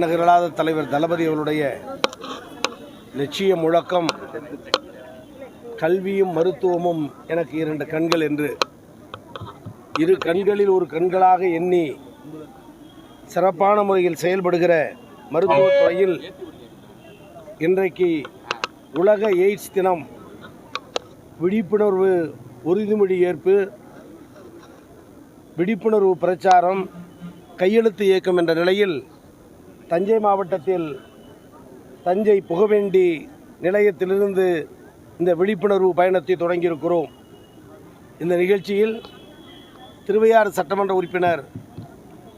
நகரலாத தலைவர் தளபதி அவருடைய லட்சிய முழக்கம் கல்வியும் மருத்துவமும் எனக்கு இரண்டு கண்கள் என்று, இரு கண்களில் ஒரு கண்களாக எண்ணி சிறப்பான முறையில் செயல்படுகிற மருத்துவத்துறையில் இன்றைக்கு உலக எய்ட்ஸ் தினம், விழிப்புணர்வு உறுதிமொழி ஏற்பு, விழிப்புணர்வு பிரச்சாரம், கையெழுத்து இயக்கம் என்ற நிலையில் தஞ்சை மாவட்டத்தில் தஞ்சை புகவேண்டி நிலையத்திலிருந்து இந்த விழிப்புணர்வு பயணத்தை தொடங்கியிருக்கிறோம். இந்த நிகழ்ச்சியில் திருவையாறு சட்டமன்ற உறுப்பினர்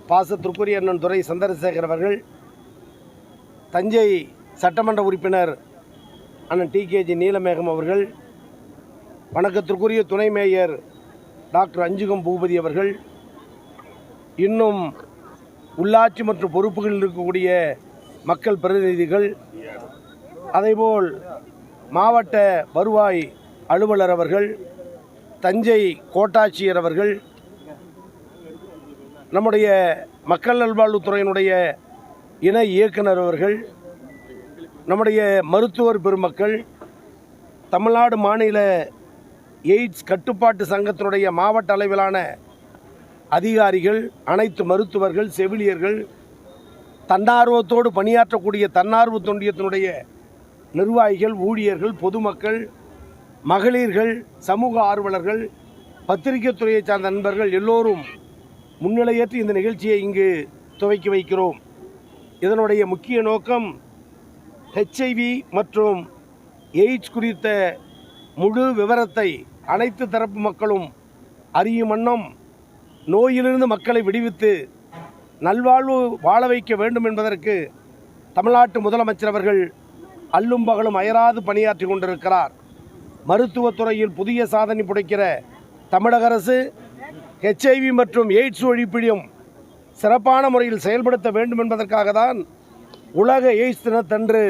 பாசத்திற்குரிய அண்ணன் துரை சந்திரசேகர் அவர்கள், தஞ்சை சட்டமன்ற உறுப்பினர் அண்ணன் டிகேஜி நீலமேகம் அவர்கள், வணக்கத்திற்குரிய துணை மேயர் டாக்டர் அஞ்சுகம் பூபதி அவர்கள், இன்னும் உள்ளாட்சி மற்றும் பொறுப்புகளில் இருக்கக்கூடிய மக்கள் பிரதிநிதிகள், அதேபோல் மாவட்ட வருவாய் அலுவலர் அவர்கள், தஞ்சை கோட்டாட்சியர் அவர்கள், நம்முடைய மக்கள் நல்வாழ்வுத்துறையினுடைய இணை இயக்குனர் அவர்கள், நம்முடைய மருத்துவர் பெருமக்கள், தமிழ்நாடு மாநில எய்ட்ஸ் கட்டுப்பாட்டு சங்கத்தினுடைய மாவட்ட அளவிலான அதிகாரிகள், அனைத்து மருத்துவர்கள், செவிலியர்கள், தன்னார்வத்தோடு பணியாற்றக்கூடிய தன்னார்வ தொண்டியத்தினுடைய நிர்வாகிகள், ஊழியர்கள், பொதுமக்கள், மகளிர்கள், சமூக ஆர்வலர்கள், பத்திரிகை துறையை சார்ந்த நண்பர்கள் எல்லோரும் முன்னிலையேற்று இந்த நிகழ்ச்சியை இங்கு துவக்கி வைக்கிறோம். இதனுடைய முக்கிய நோக்கம் HIV மற்றும் எய்ட்ஸ் குறித்த முழு விவரத்தை அனைத்து தரப்பு மக்களும் அறியும் வண்ணம் நோயிலிருந்து மக்களை விடுவித்து நல்வாழ்வு வாழ வைக்க வேண்டும் என்பதற்கு தமிழ்நாட்டு முதலமைச்சர் அவர்கள் அல்லும் பகலும் அயராது பணியாற்றி கொண்டிருக்கிறார். மருத்துவத்துறையில் புதிய சாதனை புடைக்கிற தமிழக அரசு HIV மற்றும் எய்ட்ஸ் ஒழிப்பிலும் சிறப்பான முறையில் செயல்படுத்த வேண்டும் என்பதற்காக தான் உலக எய்ட்ஸ் தினத்தன்று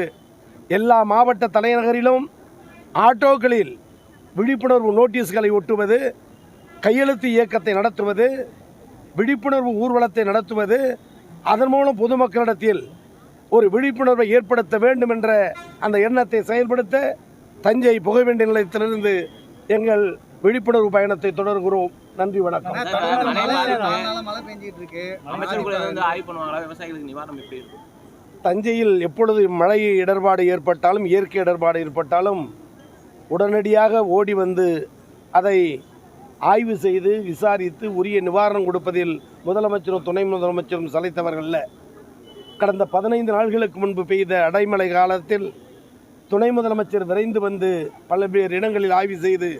எல்லா மாவட்ட தலைநகரிலும் ஆட்டோக்களில் விழிப்புணர்வு நோட்டீஸ்களை ஒட்டுவது, கையெழுத்து இயக்கத்தை நடத்துவது, விழிப்புணர்வு ஊர்வலத்தை நடத்துவது, அதன் மூலம் பொதுமக்களிடத்தில் ஒரு விழிப்புணர்வை ஏற்படுத்த வேண்டும் என்ற அந்த எண்ணத்தை செயல்படுத்த தஞ்சை புகவேண்டி நிலையத்திலிருந்து எங்கள் விழிப்புணர்வு பயணத்தை தொடர்கிறோம். நன்றி, வணக்கம். தஞ்சையில் எப்பொழுது மழை இடர்பாடு ஏற்பட்டாலும், இயற்கை இடர்பாடு ஏற்பட்டாலும் உடனடியாக ஓடி வந்து அதை ஆய்வு செய்து விசாரித்து உரிய நிவாரணம் கொடுப்பதில் முதலமைச்சரும் துணை முதலமைச்சரும் சளைத்தவர்கள்ல. கடந்த 15 நாட்களுக்கு முன்பு பெய்த அடைமழை காலத்தில் துணை முதலமைச்சர் விரைந்து வந்து பல்வேறு இடங்களில் ஆய்வு செய்து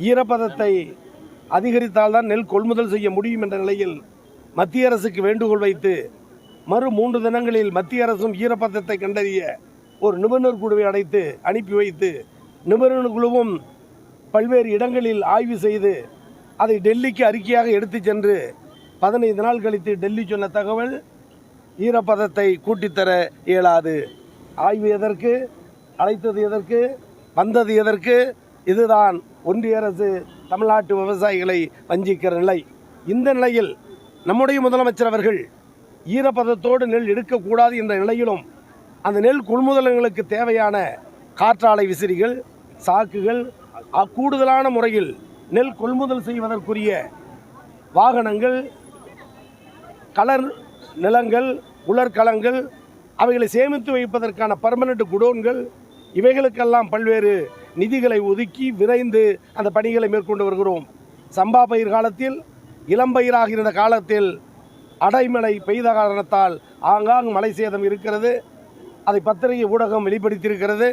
ஈரப்பதத்தை அதிகரித்தால்தான் நெல் கொள்முதல் செய்ய முடியும் என்ற நிலையில் மத்திய அரசுக்கு வேண்டுகோள் வைத்து மறு 3 தினங்களில் மத்திய அரசும் ஈரப்பதத்தை கண்டறிய ஒரு நிபுணர் குழுவை அழைத்து அனுப்பி வைத்து, நிபுணர் குழுவும் பல்வேறு இடங்களில் ஆய்வு செய்து அதை டெல்லிக்கு அறிக்கையாக எடுத்து சென்று 15 நாள் கழித்து டெல்லி சொன்ன தகவல், ஈரப்பதத்தை கூட்டித்தர இயலாது. ஆய்வு எதற்கு, அழைத்தது எதற்கு, வந்தது எதற்கு? இதுதான் ஒன்றிய அரசு தமிழ்நாட்டு விவசாயிகளை வஞ்சிக்கிற நிலை. இந்த நிலையில் நம்முடைய முதலமைச்சர் அவர்கள் ஈரப்பதத்தோடு நெல் எடுக்கக்கூடாது என்ற நிலையிலும் அந்த நெல் கொள்முதல்களுக்கு தேவையான காற்றாலை விசிறிகள், சாக்குகள், கூடுதலான முறையில் நெல் கொள்முதல் செய்வதற்குரிய வாகனங்கள், கலர் நிலங்கள், உலர்களங்கள், அவைகளை சேமித்து வைப்பதற்கான பர்மனெண்ட் குடோன்கள், இவைகளுக்கெல்லாம் பல்வேறு நிதிகளை ஒதுக்கி விரைந்து அந்த பணிகளை மேற்கொண்டு வருகிறோம். சம்பா பயிர் காலத்தில், இளம்பயிராக இருந்த காலத்தில் அடைமழை பெய்த காரணத்தால் ஆங்காங்கு மழை சேதம் இருக்கிறது. அதை பத்திரிகை ஊடகம் வெளிப்படுத்தியிருக்கிறது.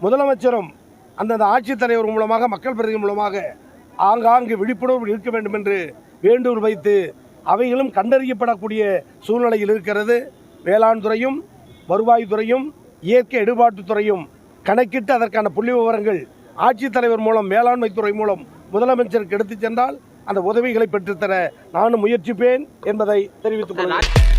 முதலமைச்சரும் அந்தந்த ஆட்சித்தலைவர் மூலமாக, மக்கள் பிரதிநிதி மூலமாக ஆங்காங்கு விழிப்புணர்வு இருக்க வேண்டும் என்று வேண்டுகோள் வைத்து அவைகளும் கண்டறியப்படக்கூடிய சூழ்நிலையில் இருக்கிறது. வேளாண் துறையும், வருவாய்த்துறையும், இயற்கை எடுபாட்டுத்துறையும் கணக்கிட்டு அதற்கான புள்ளி விவரங்கள் ஆட்சித்தலைவர் மூலம், வேளாண்மை துறை மூலம் முதலமைச்சருக்கு எடுத்துச் சென்றால் அந்த உதவிகளை பெற்றுத்தர நானும் முயற்சிப்பேன் என்பதை தெரிவித்துக் கொள்கிறேன்.